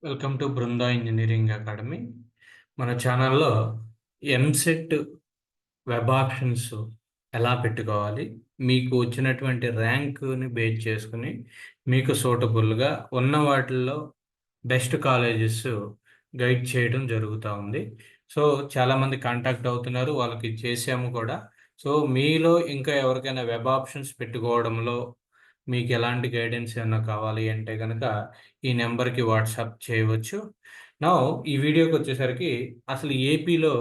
Welcome to Brinda engineering academy. మన ఛానల్లో EAMCET web options ఎలా పెట్టుకోవాలి, మీకు వచ్చినటువంటి ర్యాంక్ని బేస్ చేసుకుని మీకు సూటబుల్గా ఉన్న వాటిల్లో బెస్ట్ కాలేజెస్ గైడ్ చేయడం జరుగుతూ ఉంది. సో చాలామంది కాంటాక్ట్ అవుతున్నారు, వాళ్ళకి చేసాము కూడా. సో మీలో ఇంకా ఎవరికైనా వెబ్ ఆప్షన్స్ పెట్టుకోవడంలో మీకు ఎలాంటి గైడెన్స్ ఏమైనా కావాలి అంటే కనుక ఈ నెంబర్కి వాట్సాప్ చేయవచ్చు. నా ఈ వీడియోకి వచ్చేసరికి అసలు ఏపీలో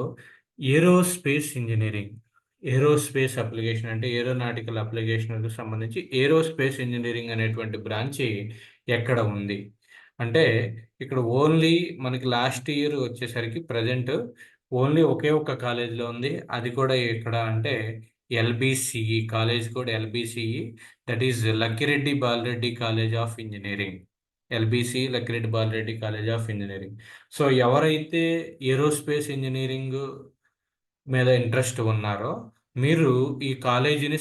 ఏరోస్పేస్ ఇంజనీరింగ్, ఏరోస్పేస్ అప్లికేషన్ అంటే ఏరోనాటికల్ అప్లికేషన్కి సంబంధించి ఏరోస్పేస్ ఇంజనీరింగ్ అనేటువంటి బ్రాంచి ఎక్కడ ఉంది అంటే, ఇక్కడ ఓన్లీ మనకి లాస్ట్ ఇయర్ వచ్చేసరికి ప్రజెంట్ ఓన్లీ ఒకే ఒక కాలేజీలో ఉంది. అది కూడా ఎక్కడ అంటే ఎల్బిసిఈ, కాలేజ్ కూడా LBCE, that is Lakkireddy Balareddy college of engineering. LBC Lakkireddy Balareddy college of engineering. So ఎవరైతే ఏరోస్పేస్ ఇంజనీరింగ్ మీద ఇంట్రెస్ట్ ఉన్నారో మీరు ఈ కాలేజీని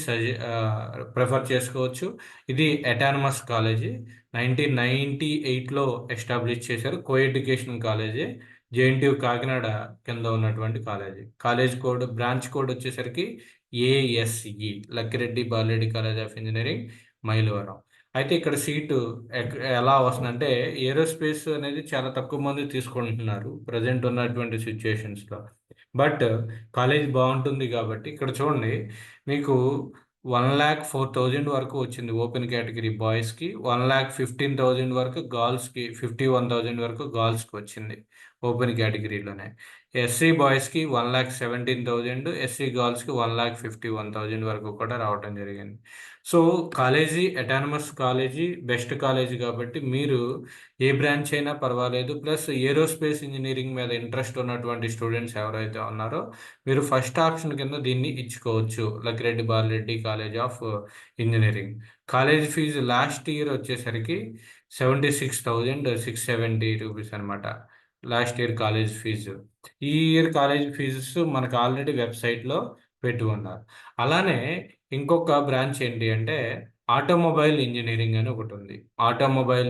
ప్రిఫర్ చేసుకోవచ్చు. ఇది అటానమస్ కాలేజీ, 1998లో ఎస్టాబ్లిష్ చేశారు. Co education college, JNTU Kakinada కింద ఉన్నటువంటి college. College code, branch code వచ్చేసరికి ASE, Lakkireddy Balareddy college of engineering, Mylavaram. అయితే ఇక్కడ సీటు ఎలా వస్తుందంటే, ఏరోస్పేస్ అనేది చాలా తక్కువ మంది తీసుకుంటున్నారు ప్రజెంట్ ఉన్నటువంటి సిచ్యుయేషన్స్లో. బట్ కాలేజ్ బాగుంటుంది కాబట్టి ఇక్కడ చూడండి, మీకు 1,04,000 వరకు వచ్చింది ఓపెన్ కేటగిరీ బాయ్స్కి, 1,15,000 వరకు గర్ల్స్కి, 51,000 వరకు గర్ల్స్కి వచ్చింది ఓపెన్ కేటగిరీలోనే. ఎస్సీ బాయ్స్కి 1,17,000, ఎస్సీ గర్ల్స్కి 1,51,000 వరకు కూడా రావటం జరిగింది. So college autonomous college, best college కాబట్టి మీరు ఏ బ్రాంచ్ అయినా పర్వాలేదు. ప్లస్ ఏరోస్పేస్ ఇంజనీరింగ్ మీద ఇంట్రెస్ట్ ఉన్నటువంటి స్టూడెంట్స్ ఎవరైతే ఉన్నారో మీరు ఫస్ట్ ఆప్షన్ కింద దీన్ని ఇచ్చుకోవచ్చు, Lakkireddy Balareddy college of engineering. College fee last year వచ్చేసరికి 76,670 రూపీస్ అనమాట, లాస్ట్ ఇయర్ కాలేజ్ ఫీజు. ఈ ఇయర్ కాలేజ్ ఫీజెస్ మనకు ఆల్రెడీ వెబ్సైట్లో పెట్టి ఉన్నారు. అలానే ఇంకొక బ్రాంచ్ ఏంటి అంటే ఆటోమొబైల్ ఇంజనీరింగ్ అని ఒకటి ఉంది. ఆటోమొబైల్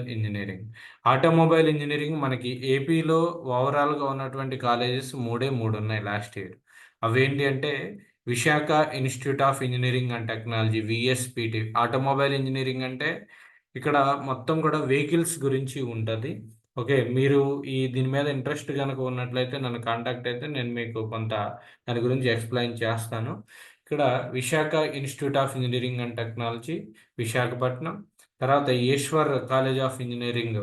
ఇంజనీరింగ్ మనకి ఏపీలో ఓవరాల్గా ఉన్నటువంటి కాలేజెస్ మూడు ఉన్నాయి లాస్ట్ ఇయర్. అవేంటి అంటే Visakha institute of engineering and technology, VSPT. Automobile engineering అంటే ఇక్కడ మొత్తం కూడా వెహికల్స్ గురించి ఉంటుంది. ఓకే, మీరు దీని మీద ఇంట్రెస్ట్ కనుక ఉన్నట్లయితే నన్ను కాంటాక్ట్ అయితే నేను మీకు కొంత దాని గురించి ఎక్స్ప్లెయిన్ చేస్తాను. ఇక్కడ Visakha institute of engineering and technology Visakhapatnam, తర్వాత Eswar college of engineering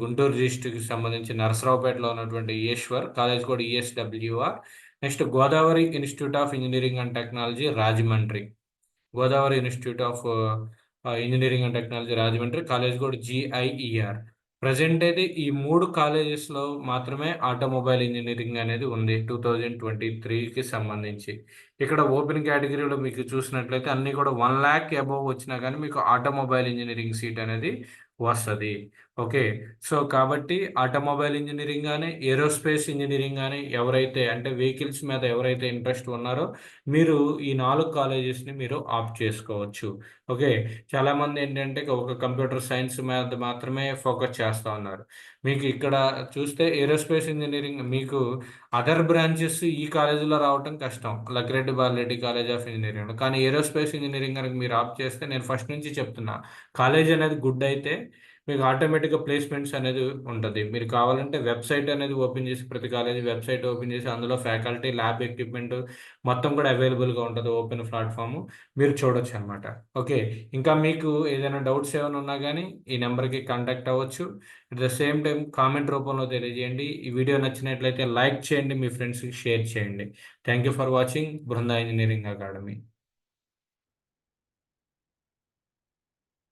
Guntur డిస్ట్రిక్ట్కి సంబంధించి నరసరావుపేటలో ఉన్నటువంటి ఈశ్వర్ కాలేజ్ కూడా ESWR. Next Godavari institute of engineering and technology Rajahmundry, Godavari institute of engineering and technology Rajahmundry, college కూడా జిఐఈఆర్. ప్రజెంట్ అయితే ఈ మూడు కాలేజెస్లో మాత్రమే ఆటోమొబైల్ ఇంజనీరింగ్ అనేది ఉంది 2023కి సంబంధించి. ఇక్కడ ఓపెన్ కేటగిరీలో మీకు చూసినట్లయితే అన్నీ కూడా 1 lakh అబోవ్ వచ్చినా కానీ మీకు ఆటోమొబైల్ ఇంజనీరింగ్ సీట్ అనేది వస్తుంది. ఓకే, సో కాబట్టి ఆటోమొబైల్ ఇంజనీరింగ్ కానీ ఏరోస్పేస్ ఇంజనీరింగ్ కానీ ఎవరైతే అంటే వెహికల్స్ మీద ఎవరైతే ఇంట్రెస్ట్ ఉన్నారో మీరు ఈ 4 కాలేజెస్ని మీరు ఆప్ట్ చేసుకోవచ్చు. ఓకే, చాలామంది ఏంటంటే ఒక కంప్యూటర్ సైన్స్ మీద మాత్రమే ఫోకస్ చేస్తూ ఉన్నారు. మీకు ఇక్కడ చూస్తే ఏరోస్పేస్ ఇంజనీరింగ్ మీకు అదర్ బ్రాంచెస్ ఈ కాలేజీలో రావటం కష్టం, Lakkireddy Balareddy college of engineering. కానీ ఏరోస్పేస్ ఇంజనీరింగ్ కనుక మీరు ఆప్ట్ చేస్తే, నేను ఫస్ట్ నుంచి చెప్తున్నా, కాలేజ్ అనేది గుడ్ అయితే మీకు ఆటోమేటిక్గా ప్లేస్మెంట్స్ అనేది ఉంటుంది. మీరు కావాలంటే వెబ్సైట్ అనేది ఓపెన్ చేసి, ప్రతి కాలేజీ వెబ్సైట్ ఓపెన్ చేసి అందులో ఫ్యాకల్టీ, ల్యాబ్ ఎక్విప్మెంట్ మొత్తం కూడా అవైలబుల్గా ఉంటుంది, ఓపెన్ ప్లాట్ఫామ్, మీరు చూడొచ్చు అనమాట. ఓకే, ఇంకా మీకు ఏదైనా డౌట్స్ ఏమైనా ఉన్నా కానీ ఈ నెంబర్కి కాంటాక్ట్ అవ్వచ్చు. At the same time comment రూపంలో తెలియజేయండి. ఈ వీడియో నచ్చినట్లయితే లైక్ చేయండి, మీ ఫ్రెండ్స్కి షేర్ చేయండి. Thank you for watching Brinda engineering academy.